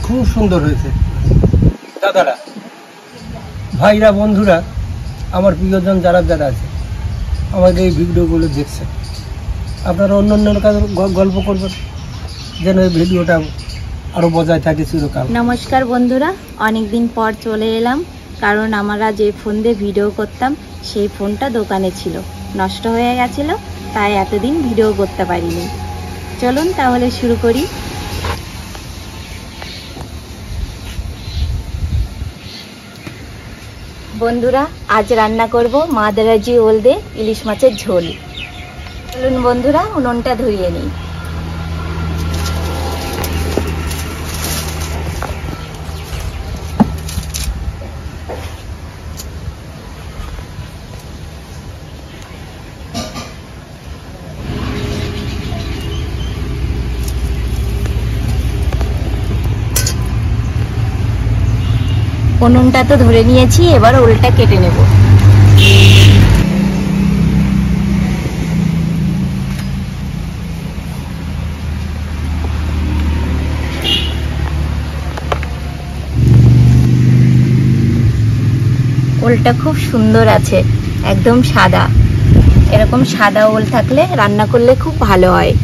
খুব সুন্দর হয়েছে। দাদারা, ভাইরা, বন্ধুরা, আমার প্রিয়জন যারা যারা আছে আমাকে এই ভিডিওগুলো দেখছেন, আপনারা অন্য অন্য গল্প করবেন যেন এই ভিডিওটা আরও বজায় থাকে চিরকাল। নমস্কার বন্ধুরা, অনেক দিন পর চলে এলাম, কারণ আমরা যে ফোন দিয়ে ভিডিও করতাম সেই ফোনটা দোকানে ছিল, নষ্ট হয়ে গেছিল, তাই এতদিন ভিডিও করতে পারিনি। চলুন তাহলে শুরু করি। বন্ধুরা, আজ রান্না করব মাদারাজি ওলদে ইলিশ মাছের ঝোল। চলুন বন্ধুরা, উনুনটা ধরিয়ে নিই। উনুনটা তো ধরে নিয়েছি, এবার ওলটা কেটে নেব। ওলটা খুব সুন্দর আছে, একদম সাদা। এরকম সাদা ওল থাকলে রান্না করলে খুব ভালো হয়।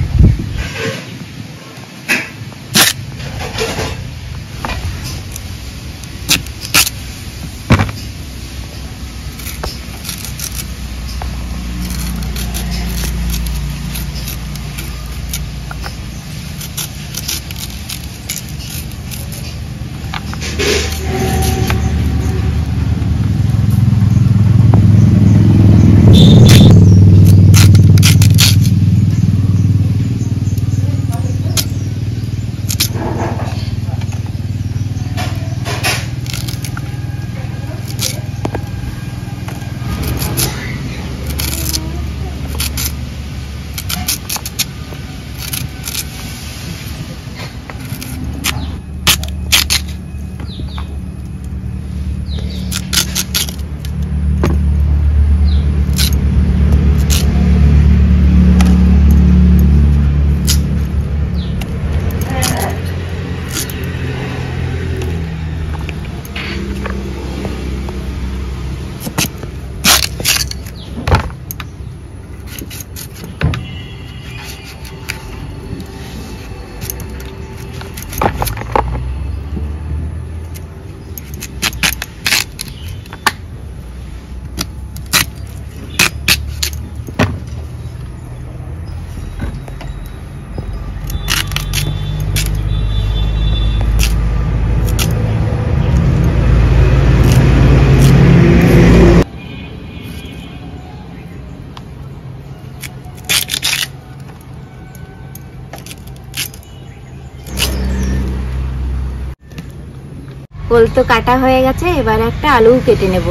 ওল তো কাটা হয়ে গেছে, এবার একটা আলু কেটে নেব।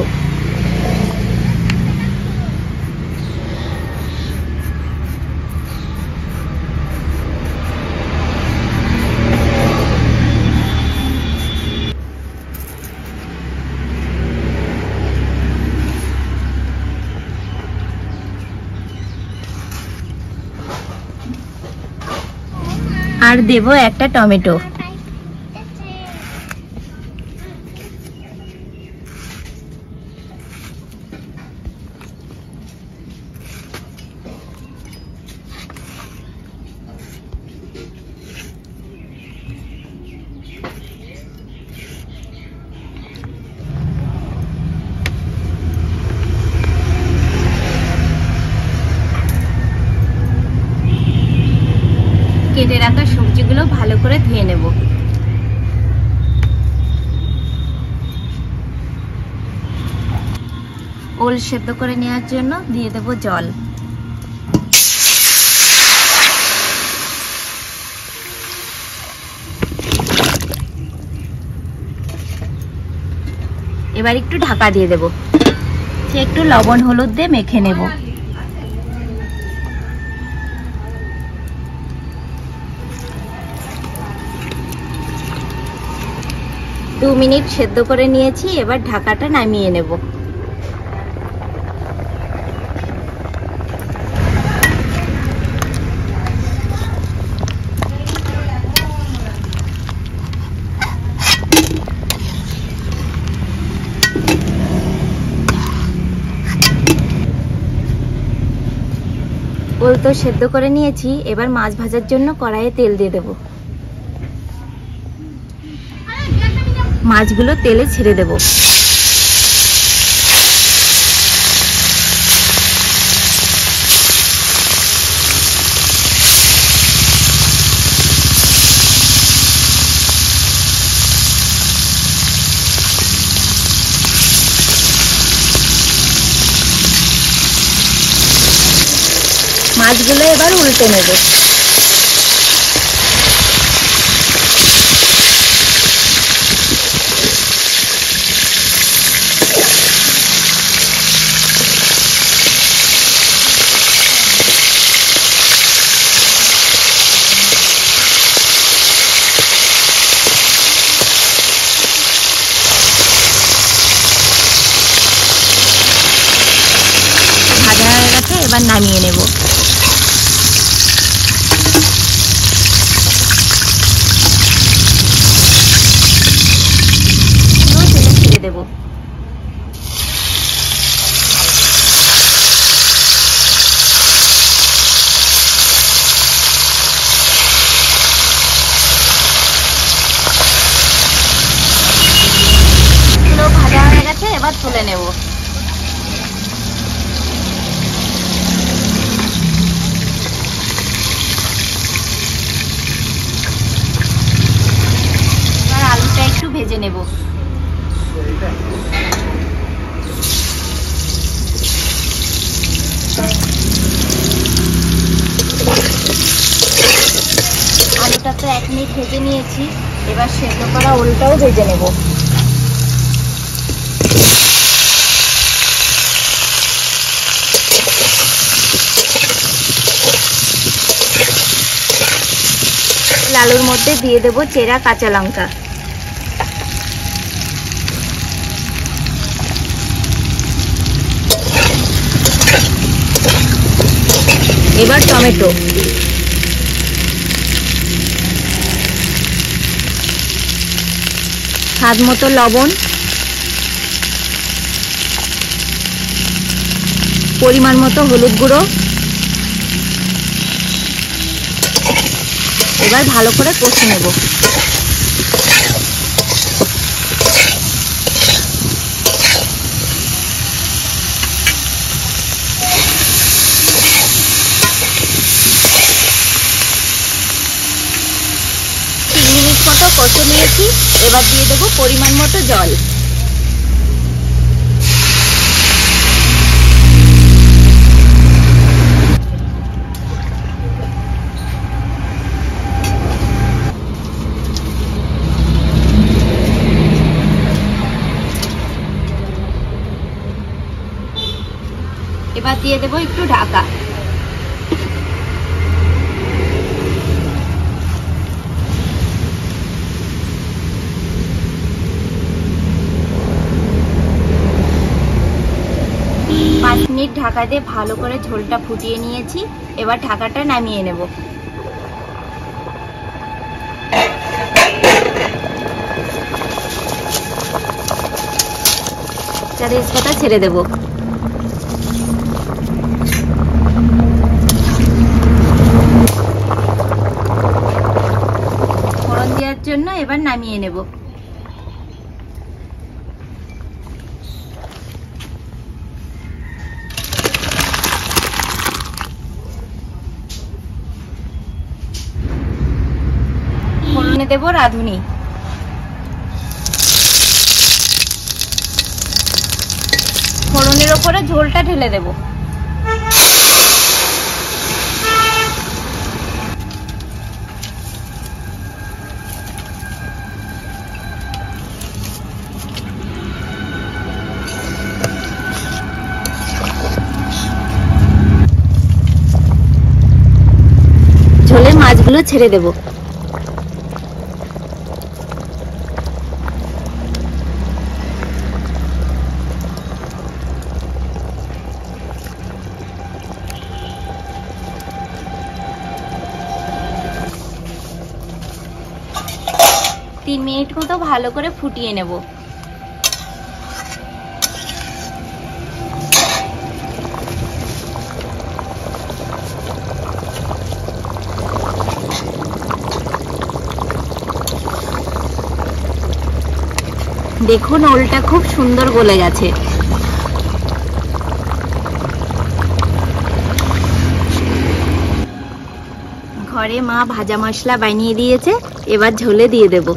আর দেব একটা টমেটো। কেটে রাখা সবজিগুলো ভালো করে ধুয়ে নেব। ওল সেদ্ধ করে নেওয়ার জন্য দিয়ে দেব জল। এবার একটু ঢাকা দিয়ে দেব, একটু লবণ হলুদ দিয়ে মেখে নেব। 2 মিনিট সেদ্ধ করে নিয়েছি, এবার ঢাকাটা নামিয়ে নেব। তো সেদ্ধ করে নিয়েছি, এবার মাছ ভাজার জন্য কড়াইয়ে তেল দিয়ে দেব। মাছগুলো তেলে ছেড়ে দেব। মাছগুলো এবার উল্টে নেব। ভাজা হয়ে গেছে, এবার নামিয়ে নেব। দেব। ভাজা হয়ে গেছে, এবার তুলে নেব। এবার আলুটা একটু ভেজে নেব। আলুটা তো 1 মিনিট ভেজে নিয়েছি, এবার সেদ্ধ করা ওলটাও ভেজে নেব। আলুর মধ্যে দিয়ে দেব চেরা কাঁচা লঙ্কা, এবার টমেটো, স্বাদ মতো লবণ, পরিমাণ মতো হলুদ গুঁড়ো। এবার ভালো করে কষে নেব। মতো কষে নিয়েছি, এবার দিয়ে দেবো পরিমাণ মতো জল। এবার দিয়ে দেবো একটু ঢাকা। পাঁচ মিনিট ঢাকা দিয়ে ভালো করে ঝোলটা ফুটিয়ে নিয়েছি, এবার ঢাকাটা নামিয়ে নেব। তেজপাতা ছেড়ে দেব। ফোড়ন দেওয়ার জন্য এবার নামিয়ে নেব। ফোড়নে দেব রাঁধুনি, ফোড়নের ওপরে ঝোলটা ঢেলে দেব। ঝোলে মাছগুলো ছেড়ে দেব। 3 মিনিট মতো ভালো করে ফুটিয়ে নেব। দেখুন ওলটা খুব সুন্দর গলে গেছে। ঘরে মা ভাজা মশলা বানিয়ে দিয়েছে, এবার ঝোলে দিয়ে দেব।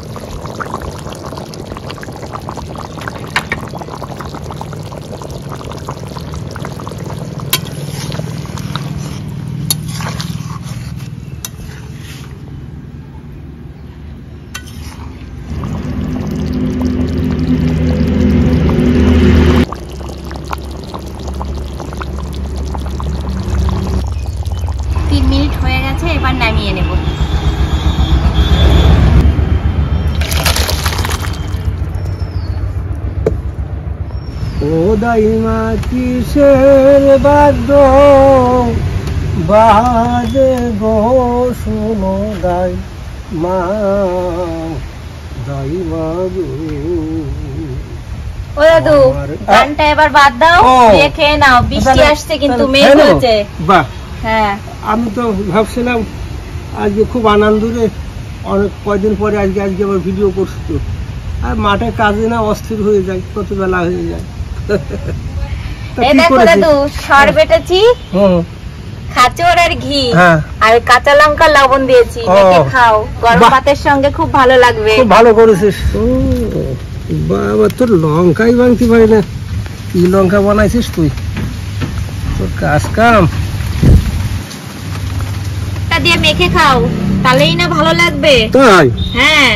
এবার নামিয়ে নেব। ও দাইমা কিসের বাদ্য বাজে গো শোনো দাই মা দাইমা গো। ও দাদু, গানটা এবার বাদ দাও, খেয়ে নাও, বৃষ্টি আসছে কিন্তু মেঘ হয়েছে। বাহ, হ্যাঁ আমি তো ভাবছিলাম আজকে খুব আনন্দে অনেক কয়দিন পরে আজকে আবার ভিডিও করছি তো, আর মাঠে কাজে না অস্থির হয়ে যায়, কত বেলা হয়ে যায়। দেখো দাদু, সর বেটেছি, খাচর আর ঘি আর কাঁচা লঙ্কা লবণ দিয়েছি, খাও, গরম ভাতের সঙ্গে খুব ভালো লাগবে। খুব ভালো করেছিস বাবা, তোর লঙ্কাই ভাঙতে পারি না, কি লঙ্কা বানাইছিস তুই, তোর কাজ কাম দিয়ে মেখে খাও, তাহলেই না ভালো লাগবে। তাই? হ্যাঁ,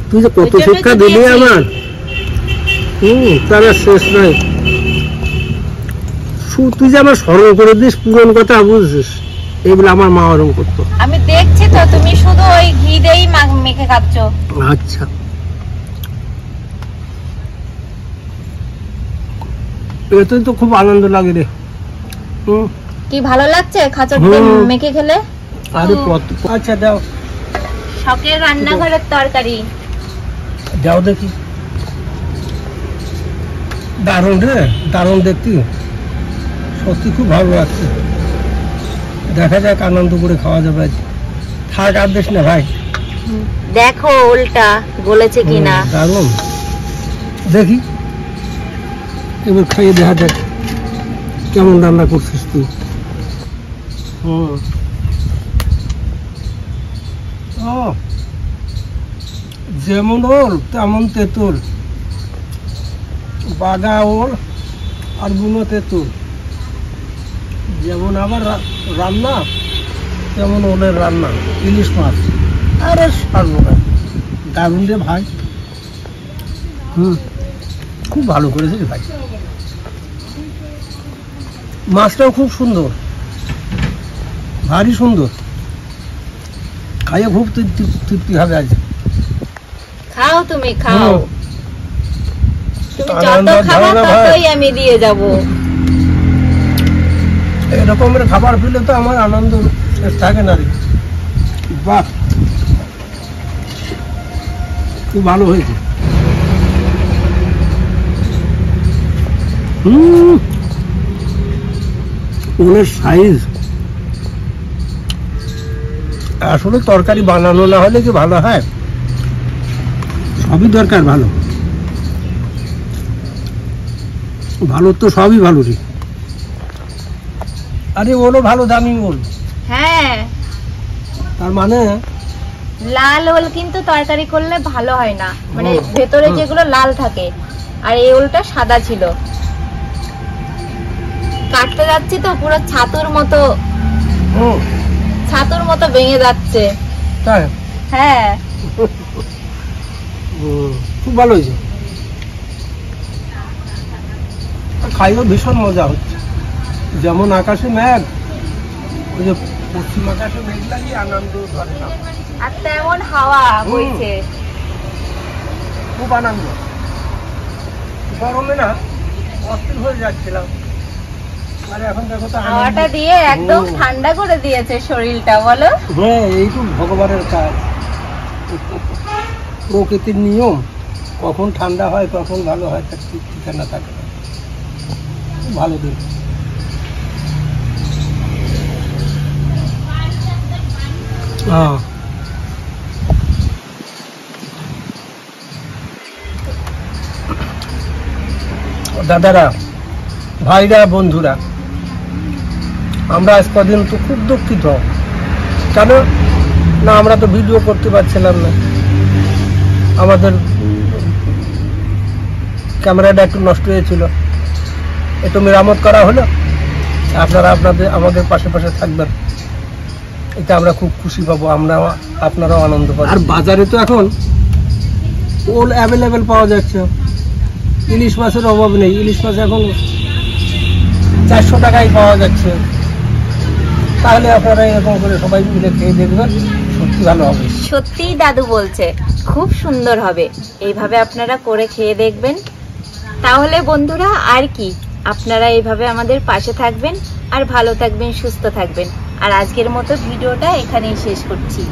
তুই যে কত শিক্ষা দিলি আমার, তার শেষ নাই। তুই যে আমার স্মরণ করে দিস, পুরন কথা বুঝছিস, এগুলো আমার মা ওরকম করতো। আমি দেখছি তো, তুমি শুধু ওই ঘি দিয়েই মেখে খাচ্ছ। আচ্ছা, এতে তো খুব আনন্দ লাগে রে। কি ভালো লাগছে খাচর মেখে খেলে। আরে আচ্ছা দাও, শখের রান্নাঘরের তরকারি দাও দেখি। দারুণ রে, দারুণ দেখতে, সত্যি খুব ভালো লাগছে। দেখা যাক, আনন্দ করে খাওয়া যাবে। থাক আর দেশ না ভাই, দেখো ওলটা গলেছে কিনা। দারুণ, দেখি এবার খাইয়ে দেখা যাক কেমন রান্না করছিস তুই। যেমন ওল তেমন তেঁতুল, বাগা ওল আর বুনো তেঁতুল, যেমন আবার রান্না তেমন ওলের রান্না, ইলিশ মাছ। আরে সর্বনাশ, দারুণ রে ভাই। খুব ভালো করেছিস ভাই, মাছটাও খুব সুন্দর, ভারী সুন্দর, খাইয়ে খুব তৃপ্তি হবে আজ। খাও তুমি, খাও, তুমি যত খাবে ততই আমি দিয়ে যাব। এরকমের খাবার পেলে তো আমার আনন্দ শেষ থাকে না রে। বাহ, খুব ভালো হয়েছে। ওলের সাইজ আসলে তরকারি বানানো না হলে কি ভালো হয়, সবই দরকার ভালো, ভালো তো সবই ভালো রে। আরে ওলও ভালো, দামি ওল। হ্যাঁ, তার মানে লাল ওল কিন্তু তরকারি করলে ভালো হয় না, মানে ভেতরে যেগুলো লাল থাকে, আর এই ওলটা সাদা ছিল। কাটতে যাচ্ছি তো পুরো ছাতুর মতো ভেঙে যাচ্ছে। তাই? হ্যাঁ, খুব ভালো হয়েছে, খাইও ভীষণ মজা হচ্ছে। যেমন আকাশে মেঘ, ওই যে পশ্চিম আকাশে মেঘ লাগিয়ে আনন্দ ধরে না, আর তেমন হাওয়া বইছে, খুব আনন্দ। গরমে না অস্থির হয়ে যাচ্ছিলাম, আরে এখন দেখো তো হাওয়াটা দিয়ে একদম ঠান্ডা করে দিয়েছে শরীরটা, বলো। হ্যাঁ, এইটুকু ভগবানের কাজ, প্রকৃতির নিয়ম, কখন ঠান্ডা হয় কখন ভালো হয় তার ঠিক ঠিকানা থাকে না। ভালো দিন। দাদারা, ভাইরা, বন্ধুরা, আমরা আজ কদিন তো খুব দুঃখিত। কেন না, আমরা তো ভিডিও করতে পারছিলাম না, আমাদের ক্যামেরাটা একটু নষ্ট হয়েছিল, একটু মেরামত করা হলো। আপনারা আমাদের পাশে পাশে থাকবেন, এটা আমরা খুব খুশি পাবো, আপনারাও আনন্দ পাবো। আর বাজারে তো এখন ওল অ্যাভেলেবেল পাওয়া যাচ্ছে, ইলিশ মাছের অভাব নেই। ইলিশ মাছ এখন 400 টাকায় পাওয়া যাচ্ছে। তাহলে আপনারা এরকম করে সবাই মিলে খেয়ে দেখবেন, সত্যি ভালো হবে। সত্যিই দাদু বলছে খুব সুন্দর হবে, এইভাবে আপনারা করে খেয়ে দেখবেন। তাহলে বন্ধুরা আর কি, আপনারা এইভাবে আমাদের পাশে থাকবেন আর ভালো থাকবেন, সুস্থ থাকবেন। আর আজকের মতো ভিডিওটা এখানেই শেষ করছি।